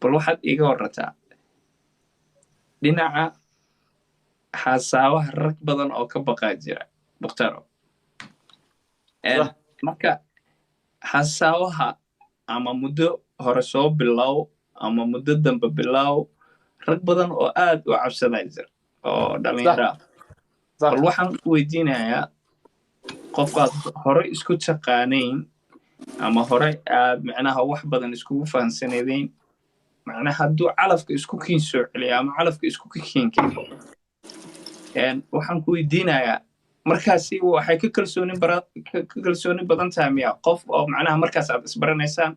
bal waxaad iiga warataa dhinaca xasaabaha rag badan oo ka baqaa jira mukhtaaro marka xasaabaha ama muddo hore soo bilow ama muddo dambe bilow rag badan oo aad u cabsadaa jira oo dhalinyaro ah bal waxaan weydiinayaa qofkaad hore isku taqaanayn ama hore aad macnaha wax badan iskugu fahansanadayn macnaha hadduu calafka isku kiin soo celiya ama calafka isku kiin keliya waxaan ku weydiinayaa markaasi waxay ka kalsooni badan tahay miya qof oo macnaha markaas aad isbaranaysaan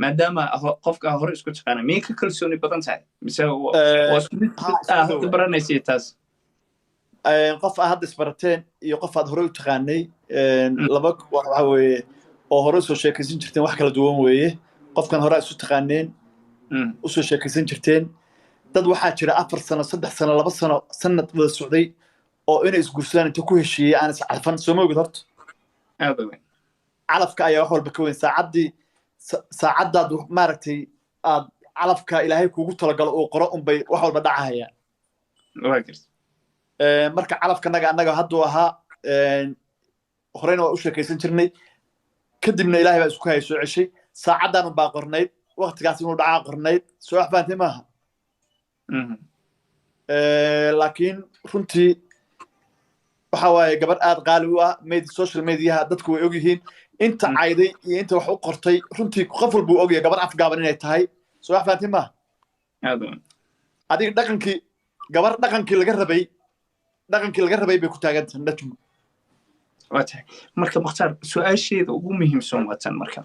maadaama qofka hore isku taqaana miyay ka kalsooni badan tahay mise waa isku mid hadda baranaysay taas qof aad hadda isbarateen iyo qof aad hore u taqaanay laba waxa weeye oo hore usoo sheekaysan jirteen wax kala duwan weeye qofkan hore isu taqaaneen usoo sheekaysan jirteen dad waxaa jira 4 sano 3 sano 2 sano sanad wada socday oo inay isguursadaan inta ku heshiiyey aan is carfan soo moogid horta aad weyn calafka ayaa wax walba ka weyn saacadaad maaragtay aad calafka ilaahay kuugu talagalo oo qoro unbay wax walba dhacahayaan marka calafkanaga annaga hadduu ahaa horeyna waa u sheekaysan jirnay kadibna ilaahay baa isku hayay soo ceshay saacaddan unbaa qornayd waqtigaas inuu dhacaa qornayd soo wax fahamtay maaha laakiin runtii waxa waaye gabar aad qaali u ah social mediaha dadku way ogyihiin inta cayday iyo inta wax u qortay runtii qof walba uu ogyahay gabar afgaaban inay tahay soo wax fahamtay maaha adiga gabar dhaqankii laga rabay bay ku taagantahay najmu waa tahay marka mukhtaar su-aasheeda ugu muhiimsan watan marka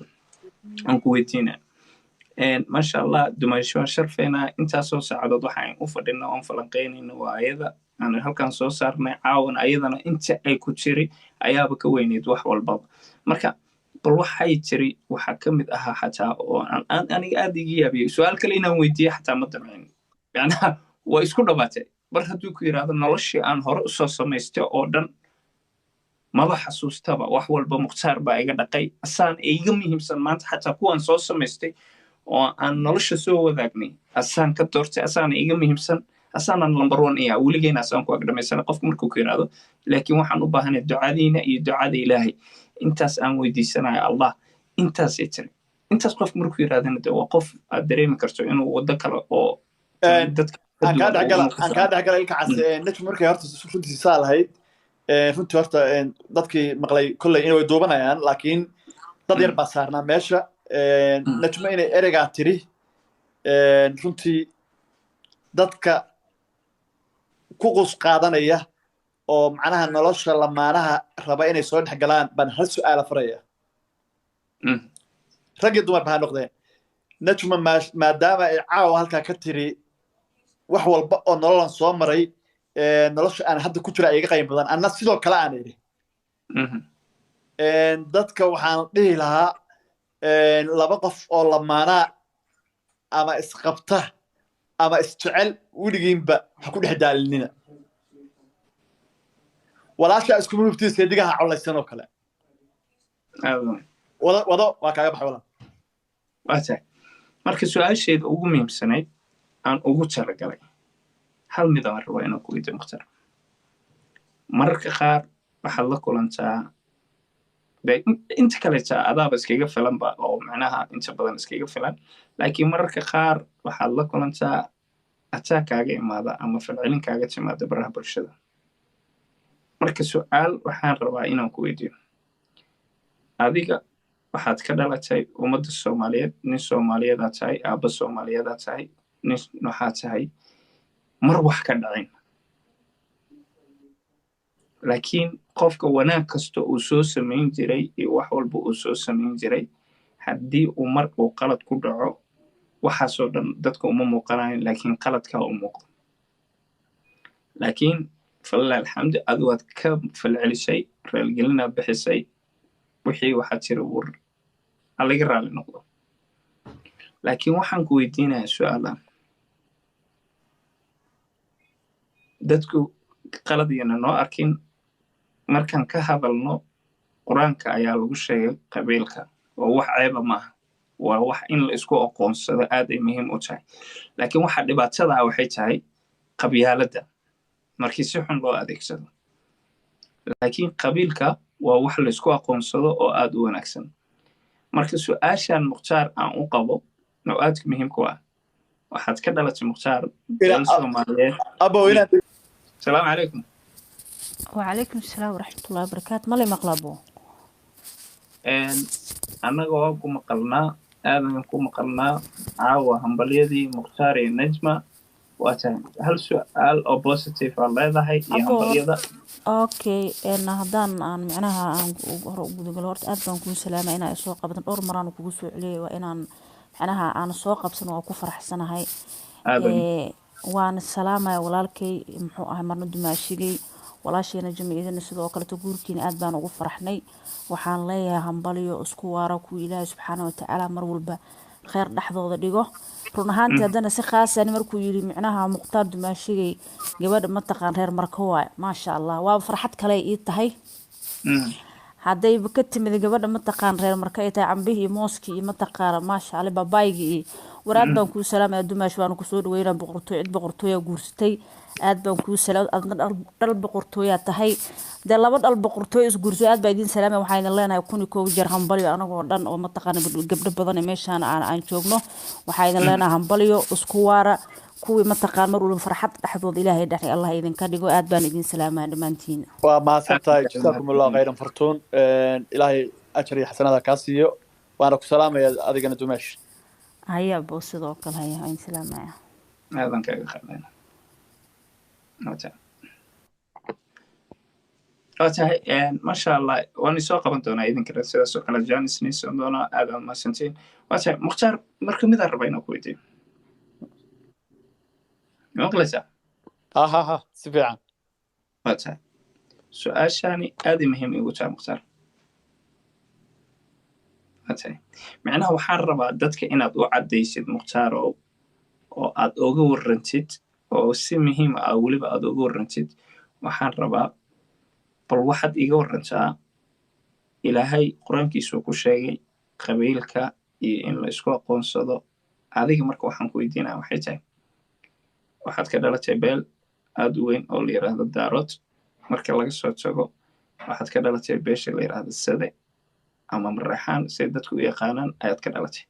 aan ku weydiinaa maasha allah dumaasho sharfeena intaasoo saacadood waxaan u fadhina oon falanqaynayna waa ayada aan halkan soo saarnay caawan ayadana inta ay ku jiri ayaaba ka weyneyd wax walbaba marka bal waxay jiri waxaa ka mid ahaa xataa oo aniga aad iga yaabiyey su-aal kale inaan weydiiye xataa ma damcin macnaha waa isku dhawaatay bal hadduu ku yidhaahdo noloshii aan hore usoo samaystay oo dhan maba xasuustaba wax walba mukhtaar baa iga dhaqay asaan iga muhiimsan maanta xataa kuwaan soo samaystay oo aan nolosha soo wadaagnay asaan ka doortay asaana iga muhiimsan asaanan number 1 iya weligeena asaan ku agdhamaysana qofku markuu ku yidhaahdo laakiin waxaan u baahanay ducadiina iyo ducada ilaahay intaas aan weydiisanayo allah intaasay tiri intaas qofku markuu yidhahdana de waa qof aad dareemi karto inuu waddo kale oo dadka aan kaa dhexgala ilkacaas najmu markay horta runtii saa lahayd runtii horta dadkii maqlay kolley inay way duubanayaan laakiin dad yar baa saarnaa meesha najmo inay ereygaa tiri runtii dadka ku qus qaadanaya oo macnaha nolosha lamaanaha raba inay soo dhex galaan baan hal su'aala faraya rag iyo dumar baa noqdeen najmo maadaama ay caawa halkaa ka tiri wax walba oo nololan soo maray nolosha aan hadda ku jira iga qayb badan anna sidoo kale aan idhi dadka waxaan dhihi lahaa laba qof oo lamaanaa ama isqabta ama isjecel weligiinba ha ku dhex daalinina walaasha isku mubtiis digaha cawlaysan oo kale wado waa kaaga baxay walaal waata marka su'aasheeda ugu muhiimsanayd aan ugu talagalay hal mid aan rabo inaan ku weydiiyo mukhtaar mararka qaar waxaad la kulantaa inta kale adaaba iskaga filan ba oo macnaha inta badan iskaga filan laakiin mararka qaar waxaad la kulantaa attack kaaga imaada ama falcelin kaaga timaada baraha bulshada marka su'aal waxaan rabaa inaan ku weydiiyo adiga waxaad ka dhalatay ummadda Soomaaliyeed nin Soomaaliyeed aad tahay aabba Soomaaliyeed aad tahay nin waxaad tahay mar wax ka dhacin laakiin qofka wanaag kasta uu soo samayn jiray iyo wax walba uu soo samayn jiray haddii uu mar uu qalad ku dhaco waxaasoo dhan dadka uma muuqanayn laakiin qaladkaa u muuqdo laakiin falilah alxamdu adu waad ka falcelisay raalgelinaad bixisay wixii waxaad tiri war alaga raali noqdo laakiin waxaan ku weydiinayaa su'aalan dadku qalad yana noo arkin markaan ka hadalno quraanka ayaa lagu sheegay qabiilka oo wax ceeba maaha waa wax in la isku aqoonsado aad ay muhiim u tahay laakiin waxa dhibaatada waxay tahay qabyaaladda markii si xun loo adeegsado laakiin qabiilka waa wax la isku aqoonsado oo aad u wanaagsan marka su'aashan mukhtaar aan u qabo noocaadka muhiimku ah waxaad ka dhalatay mukhtaar dal Soomaaliyeed abo inaad salaamu calaykum وعليكم السلام ورحمة الله وبركاته مالي مقلبو annagoo ku maqalnaa aadan ku maqalnaa caawa hambalyadii mukhtaar iyo najma waa tahay hal su'aal oo positive ah leedahay iyo hambalyada اوكي ان هدان aan macnaha aan hore u gudagalo horta aad baan kuu salaamay inaa soo qabdan dhowr maraan kugu soo celiyay waa inaan macnaha aan soo qabsan oo ku faraxsanahay waan salaamay walaalkay muxuu ahay marna dumaashigay walaashayna jamiidana sidoo kale guurkiina aad baan ugu faraxnay waxaan leeyahay hambalyo isku waara ku Ilaahay subxaanahu wa ta'ala mar walba khayr dhaxdooda dhigo run ahaantii hadana si khaas ah markuu yiri macnaha muqtaar dumaashigay gabadha ma taqaan reer marka waay ma sha Allah waa farxad kale ii tahay haday ka timid gabadha ma taqaan reer marka ay tahay cambihi mooski ma taqaan ma sha Allah babaygi waraad baan ku salaamay dumaash waan ku soo dhaweynaa boqortooyo guursatay aad baan ku salaam adna dal boqortooyo tahay de laba dal boqortooyo is guurso aad baa idin salaamay waxaan leenahay kun koob jeer hambalyo anagoo dhan oo ma taqaan gabdho badan meeshaan aan joogno waxaan leenahay hambalyo isku waara kuwii ma taqaan mar walba farxad dhaxdooda Ilaahay dhaxay Allah idin ka dhigo aad baan idin salaamay dhamaantiin waa maasantahay jazakumullahu khayran fartuun Ilaahay ajri iyo xasanada ka siiyo waana ku salaamaya adigana dumaash haya boo sidoo kale haya aan salaamaya aadan kaaga qaadanaa tahay masha Allah waan soo qaban doonaa idinka sidaas oo kale Janice Nison doona aad ma santiin tahay mukhtaar marka mid arba inuu ku weydiiyo مقلسة ها سبعان واتها سؤال شاني هذه مهم يقول مختار واتها معناها وحرب دتك إن أدو عديسيد مختار أو أدو ورنتيد أو سي مهم أولي بأدو ورنتيد وحرب بالواحد إيجو ورنتا إلى هاي قرآن كيسو كشيء قبيلك إن لسكوا قنصدو هذه مركو حنكو يدينا وحيتين waxaad ka dhalatay beel aad u weyn oo la yiraahdo daarood marka laga soo tago waxaad ka dhalatay beesha la yiraahdo sade ama marraxaan si dadku u yaqaanaan ayaad ka dhalatay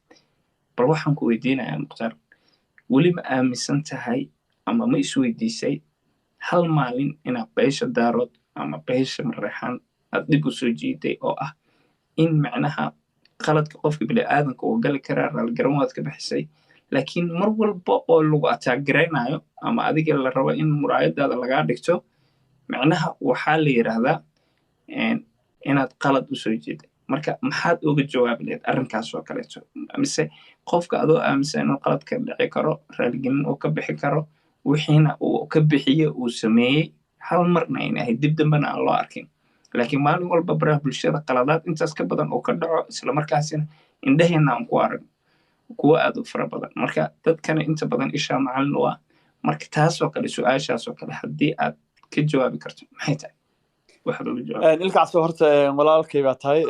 bal waxaan ku weydiinayaa mukhtaar weli ma aaminsan tahay ama ma isweydiisay hal maalin inaad beesha daarood ama beesha marraxaan aad dib u soo jiiday oo ah in macnaha qaladka qofka bini'aadanka uu gali karaa raalgaran waad ka bixisay laakiin mar walba oo lagu ataaggaraynayo ama adiga la rabo in muraayadaada laga dhigto macnaha waxaa la yiraahdaa inaad qalad u soo jeeday marka maxaad uga jawaabi lahayd arrinkaas oo kaleeto mise qofka adoo aaminsan inuu qalad ka dhici karo raalgelin uu ka bixi karo wixiina uu ka bixiyo uu sameeyey hal marna ayna ahayd dib dambena aan loo arkin laakiin maalin walba baraha bulshada qaladaad intaas ka badan oo ka dhaco isla markaasina indhaheena aan ku aragno kuwa aad u fara badan marka dadkana inta badan isha macallin waa marka taas oo kale su'aashaas oo kale hadii aad ka jawaabi karto maxay tahay waxaad uga jawaab ilkaas horta walaalkay baa tahay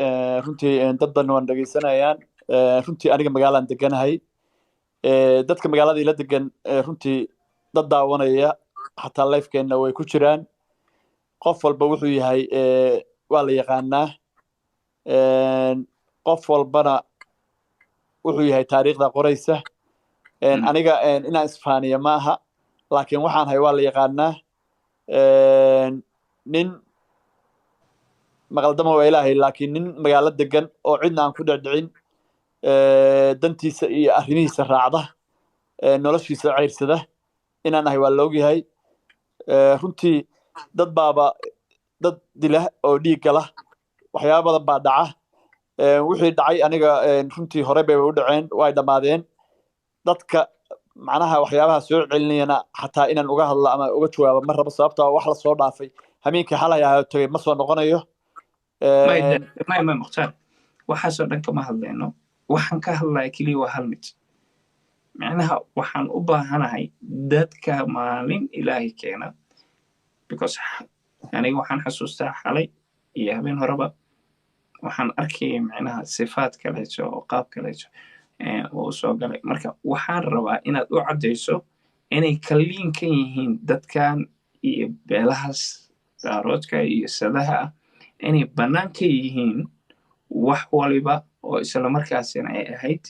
runtii dad badan waan dhageysanayaan runtii aniga magaalaan deganahay dadka magaalada ila degan runtii dad daawanaya xataa live-keena way ku jiraan qof walba wuxuu yahay waa la yaqaanaa qof walbana wuxuu yahay taariikhda qoraysa aniga inaan isfaaniya maaha laakiin waxaan hay waa la yaqaanaa nin maqaldama waa ilaahay laakiin nin magaalo degan oo cidna aan ku dhicdhicin dantiisa iyo arrimihiisa raacda noloshiisa ceyrsada inaan ahay waa la ogyahay runtii dad baaba dad dila oo dhiig gala waxyaaba badan baa dhaca wixii dhacay aniga runtii hore bay u dhaceen way dhamaadeen dadka macnaha waxyaabaha soo celinayana xataa inaan uga hadlo ama uga jawaabo ma rabo sababtoo wax la soo dhaafay habeenkii xalay ahaa tagay ma soo noqonayo ma mukhtaar waxaasoo dhan kama hadlayno waxaan ka hadlaya keliya waa hal mid macnaha waxaan u baahanahay dadka maalin ilaahay keena because aniga waxaan xasuustaa xalay iyo habeen horeba waxaan arkayay macnaha sifaad kaleeto oo qaab kaleeto oo soo galay marka waxaan rabaa inaad u caddayso inay kaliin ka yihiin dadkan iyo beelahaas daaroodka iyo sadaha ah inay bannaan ka yihiin wax waliba oo isla markaasina ay ahayd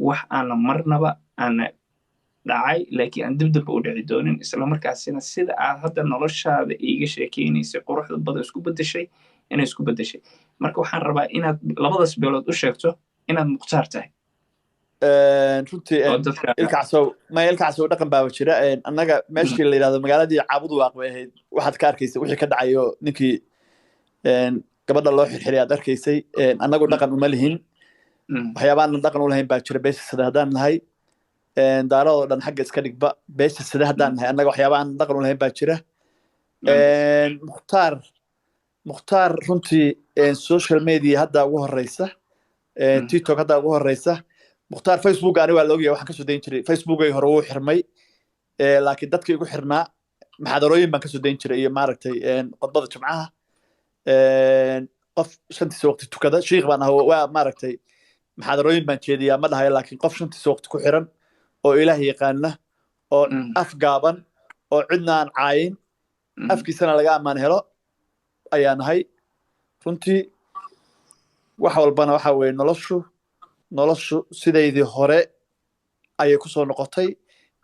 wax aana marnaba aana dhacay laakiin aan dibdib u dhici doonin isla markaasina sida aad hadda noloshaada iiga sheekeynaysay quruxda badan isku beddeshay inay isku beddeshay marka waxaan rabaa inaad labadaas beelood u sheegto inaad mukhtaar tahay runtii ilkacsow dhaqan baa jira annaga meeshii la yidhahdo magaaladii caabudu waaq bay ahayd waxaad ka arkaysa wixii ka dhacayo ninkii gabadha loo xirxiray aad arkaysay annagu dhaqan uma lihin waxyaabaan dhaqan u lahayn baa jira beesha sida haddaan nahay daaradoo dhan xagga iska dhigba beesha sida haddaan nahay annaga waxyaabaan dhaqan u lahayn baa jira mukhtaar runtii social media hadda ugu horeysa tiktok hadda ugu horeysa mukhtaar facebook ani waa la ogyahay waxaan kasoo dayn jiray facebookay hore wuu xirmay laakiin dadkii igu xirnaa maxaadarooyin baan kasoo dayn jiray iyo maaragtay khudbada jimcaha qof shantiisa waqti tukada shiikh baan ahaa waa maaragtay maxaadarooyin baan jeediyaa ma dhahayo laakiin qof shantiisa waqti ku xiran oo ilaah yaqaana oo af gaaban oo cidna aan caayin afkiisana laga ammaan helo ayaa nahay runtii wax walbana waxa weeye noloshu sidaydii hore ayay ku soo noqotay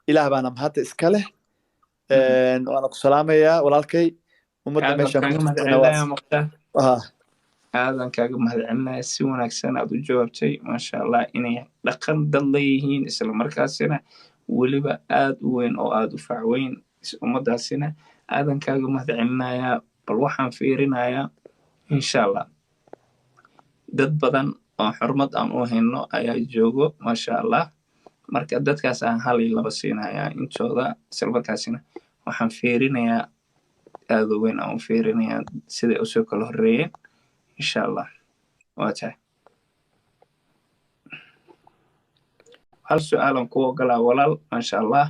ilaah baana mahadda iska leh waana ku salaamayaa walaalkay ummadda aadan kaaga mahadcelinaya si wanaagsan aad u jawaabtay maasha allah inay dhaqan dad leeyihiin isla markaasina weliba aad u weyn oo aad u facweyn ummaddaasina aadan kaaga mahadcelinayaa bal waxaan fiirinayaa insha allah dad badan oo xurmad aan u hayno ayaa joogo maasha allah marka dadkaas aan hal iyo laba siinayaa intooda isla markaasina waxaan fiirinayaa aad u weyn aan u fiirinayaa siday usoo kala horreeyeen insha allah waa tahay hal su-aalan ku ogolaa walaal maasha allah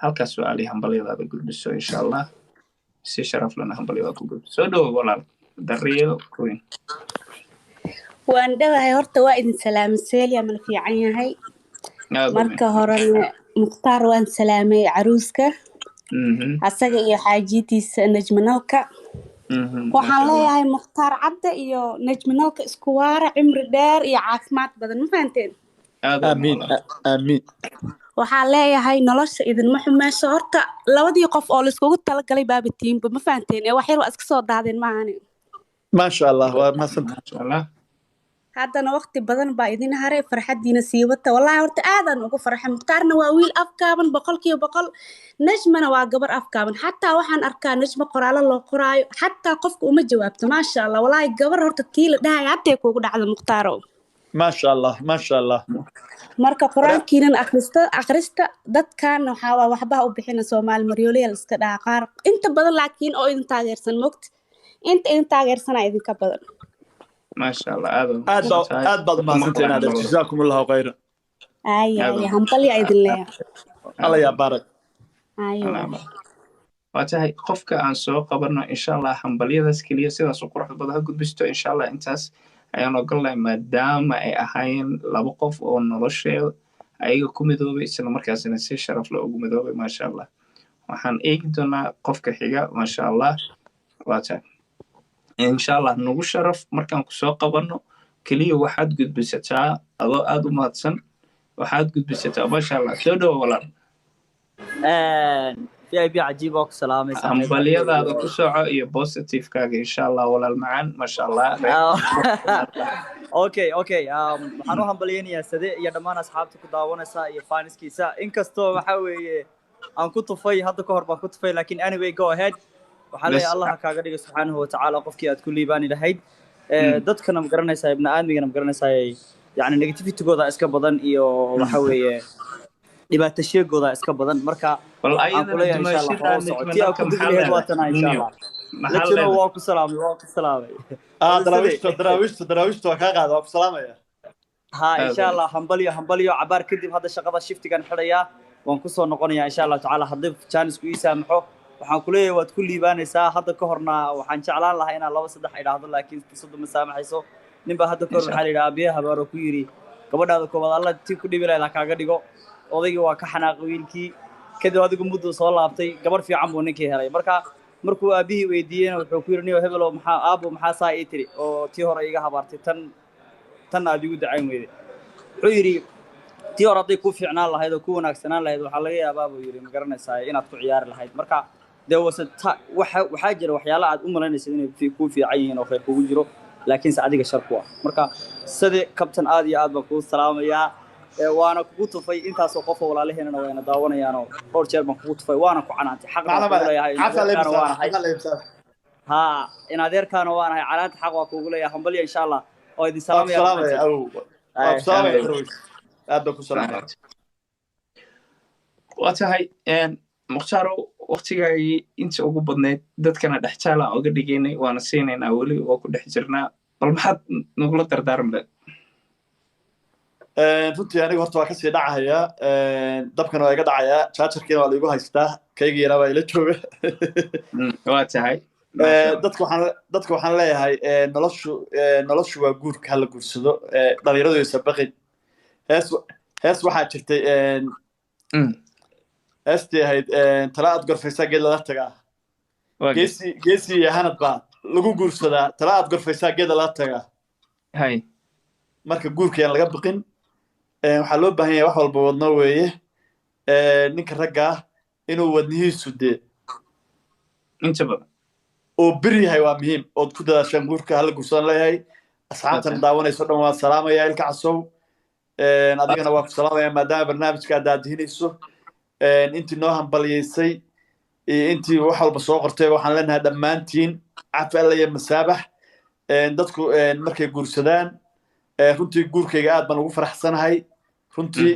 halkaas su-aalii hambalyadaada gudbiso insha allah si sharaf lana hambalyadaada ku gudbiso soo dhowo walaal daryeelo queen waan dhawahay horta waa idin salaamay Celia mal fiican yahay marka horena mukhtaar waan salaamay caruuska asaga iyo xaajiitiisa najmanalka waxaan leeyahay mukhtaar cadde iyo najmanalka isku waara cimri dheer iyo caafimaad badan ma fahanteen amiin waxaan leeyahay nolosha idinma xumayso horta labadii qof oo la iskugu talagalay baabatiinba ma fahanteen ee wax yar waa iska soo daadeen maahane maasha allah waa mahadsantahay haddana waqti badan baa idin haray farxadiina sii wata wallahi horta aadan ugu farxay mukhtaarna waa wiil afkaaban 100% najmana waa gabar afkaaban xataa waxaan arkaa najma qoraalo loo qoraayo xataa qofka uma jawaabto maasha allah wallahi gabar horta tii la dhahay hadda kuugu dhacdo mukhtaaro maasha allah marka quraankiinan akhrista dadkan waxa waxba u bixina Soomaali Maryooleel iska dhaaqaar inta badan laakiin oo idin taageersan mogt inta idin taageersana idin ka badan ما شاء الله aad baad ma santeen aad jazaakum allah khayran ay hanbali idin leeyahay alla ya barak waatahay qofka aan soo qabanno insha allah hanbaliyadaas kaliya sidaas u qurux badan ha gudbisto insha allah intaas ayaan ogolahay maadaama ay ahaayeen laba qof oo nolosheeda ayaga ku midoobay isla markaasina si sharaf leh ugu midoobay maasha allah waxaan eegi doonaa qofka xiga maasha allah waatahay insha allah nagu sharaf markaan ku soo qabanno kaliya waxaad gudbisataa adoo aad u mahadsan waxaad gudbisataa maasha allah soo dhowo walaal VIP عجيب oo ku salaamaysan hambaliyadaada ku soco iyo positive kaaga insha allah walaal macaan maasha allah okay waxaan u hambaliyanayaa sade iyo dhammaan asxaabta ku daawanaysa iyo faniskiisa inkastoo waxa weeye aan ku tufay hadda ka hor baan ku tufay laakiin anyway go ahead waxaa leeyahay allah kaaga dhigo subxaanahu wa tacaala qofkii aad ku liibaani lahayd dadkana ma garanaysaa ibna aadmigana ma garanaysaa yani negativity-gooda iska badan iyo waxa weeye dhibaato sheegooda iska badan marka wal ayada lajino waa ku salaamay daraawishtu waa kaa qaada waa ku salaamaya ha insha allah hambaliyo cabaar kadib hadda shaqada shiftigan xidhayaa waan ku soo noqonayaa insha allah tacaala haddii jaanisku ii saamaxo waxaan ku leeyahay waad ku liibaanaysaa hadda ka horna waxaan jeclaan lahaa inaan 2-3 idhaahdo laakiin fursadu ma saamaxayso ninba hadda ka hor waxaa la yidhaha abiyaha habaaro ku yidhi gabadhaada koobaad alla tii ku dhibi lahayd ha kaaga dhigo odaygii waa ka xanaaqay wiilkii kadib adigu mudduu soo laabtay gabar fiican buu ninkii helay markuu aabihii weydiiyeyna wuxuu ku yidhi niyo hebelo maxaa saa ii tiri oo tii hore iga habaartay tan aad igu dacayn weyday wuxuu yidhi tii hore hadday ku fiicnaan lahayd oo ku wanaagsanaan lahayd waxaa laga yaabaa buu yidhi ma garanaysaa inaad ku ciyaari lahayd marka dee waxaa jira waxyaala aad u malaynaysid inay kuu fiican yihiin oo khayr kugu jiro laakiinse adiga shar ku ah marka sidii kabtan aad iyo aad baan kuu salaamayaa waana kugu tufay intaasoo qof walaalaheenana wayna daawanayaanoo dhowr jeer baan kugu tufay waana ku canaantay xaqna kugu leeyahay in adeerkaana waanahay canaanta xaq waa kugu leeyahay hambalya insha allah oo idin salaamaya aad baan ku salaamaya waa tahay mukhtaaro waqtigaagii inta ugu badneyd dadkana dhex jaalaan oga dhigaynay waana siinaynaa weli waa ku dhex jirnaa bal maxaad nagula dardaarmi lahayd runtii aniga horta waa kasii dhacayaa dabkana waa iga dhacayaa jaajarkiina waa laigu haystaa kaygiina waa ila jooga waa tahay dadka waxaan leeyahay noloshu waa guurka hala guursado dhalinyaradu aysa baqin hees waxaa jirtay heestii ahayd tala aad gorfaysaa geed lala tagaa geesi iyo hanad baa lagu guursadaa tala aad gorfaysaa geed lala tagaa marka guurkayaan laga baqin waxaa loo baahan yahay wax walba wadno weeye ninka ragga ah inuu wadnihiisu dee inta badan oo bir yahay waa muhiim ood ku dadaashaan guurka hala guursadan leeyahay asxaabtan daawanayso dhan waan salaamaya ilka casow adigana waa ku salaamaya maadaama barnaamijka aad daadihinayso intii noo hambalyaysay iyo intii wax walba soo qortay waxaan leenahay dhammaantiin cafi alla iyo masaabax dadku markay guursadaan runtii guurkayga aad baan ugu faraxsanahay runtii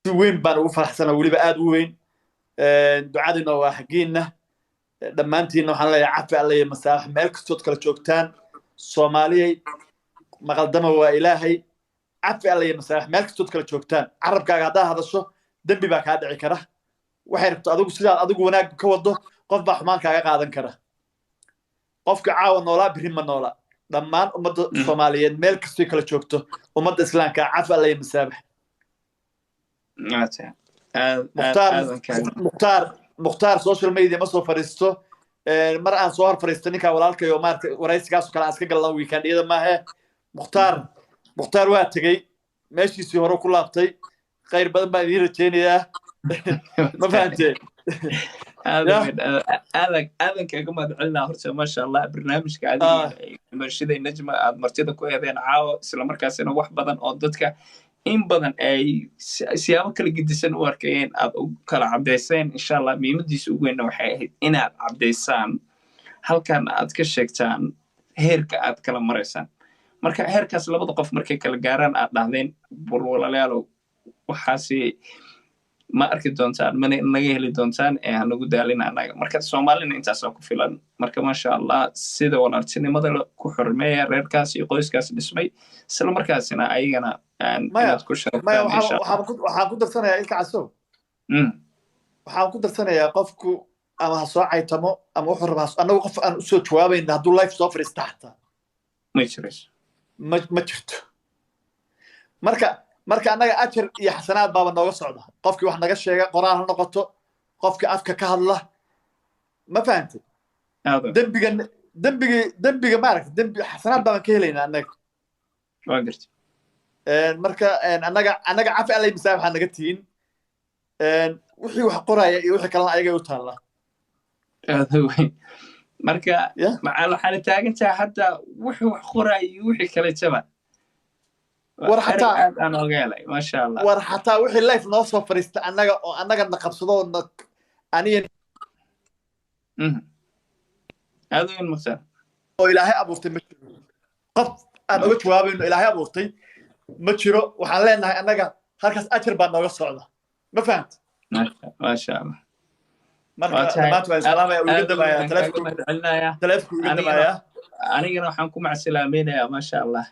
si weyn baan ugu faraxsanahay weliba aad u weyn ducadiina waa xaggiinna dhammaantiinna waxaan leeyahay cafi alla iyo masaabax meel kastood kala joogtaan soomaaliyay maqaldama waa ilaahay cafi alla iyo masaabax meel kastood kala joogtaan carabkaaga haddaad hadasho dembi baa kaa dhici kara waxay rabto adigu sidaad adigu wanaag ka wado qof baa xumaan kaaga qaadan kara qofka caawa noolaa biri ma noola dhammaan ummadda soomaaliyeed meel kastoy kala joogto ummadda islaamka cafi alla iyo masaabax mukhtaar social media ma soo fariisto mar aan soo hor fariisto ninkaa walaalkayo maarata waraysigaasoo kale aan iska galna weekendiyada maahe mukhtaar waa tegey meeshiisii hore ku laabtay khayr badan baan idiin rajaynayaa ma fahanteen aadan kaaga mahadcelinaa horta maasha allah barnaamijka adiga marshida najma aad martida ku eedeen caawa isla markaasina wax badan oo dadka in badan ay siyaabo kala gedisan u arkayeen aad u kala caddayseen insha allah muhiimadiisa ugu weynna waxay ahayd inaad caddaysaan halkan aad ka sheegtaan heerka aad kala maraysaan marka heerkaas labada qof markay kala gaaraan aad dhahdeen bal walaalayaalow waxaasi ma arki doontaan mana naga heli doontaan hanagu daalina annaga marka soomaalina intaasaa ku filan marka maasha allah sida walaaltinimada ku xurmeeya reerkaas iyo qoyskaas dhismay isla markaasina ayagana inaad ku waxaan ku darsanayaa ilka casow waxaan ku darsanayaa qofku ama ha soo caytamo ama wuxuu rabaa annagu qof aan usoo jawaabayna hadduu life soo fadhiista xataa ma jirto marka annaga ajar iyo xasanaad baaba nooga socda qofkii wax naga sheega qoraal ha noqoto qofkii afka ka hadla ma fahantay dembiga maaragta xasanaad baaban ka helaynaa annaga marka annaga cafi allay masaabaxa naga tihin wixii wax qoraya iyo wixii kalena ayagay u taallaa marka waxaana taagantaha hadda wixii wax qoraya iyo wixii kale jaba war xataa wixii life noo soo fariista annaga oo annaga na qabsado aniga oo ilaahay abuurtay ma jiro qof aan uga jawaabayno ilaahay abuurtay ma jiro waxaan leenahay annaga halkaas ajar baa nooga socda ma fahanta maasha allah marka dhammaantu waan salaamaya uga damayaa taleefonku uga damayaa anigana waxaan ku macsalaamaynayaa maasha allah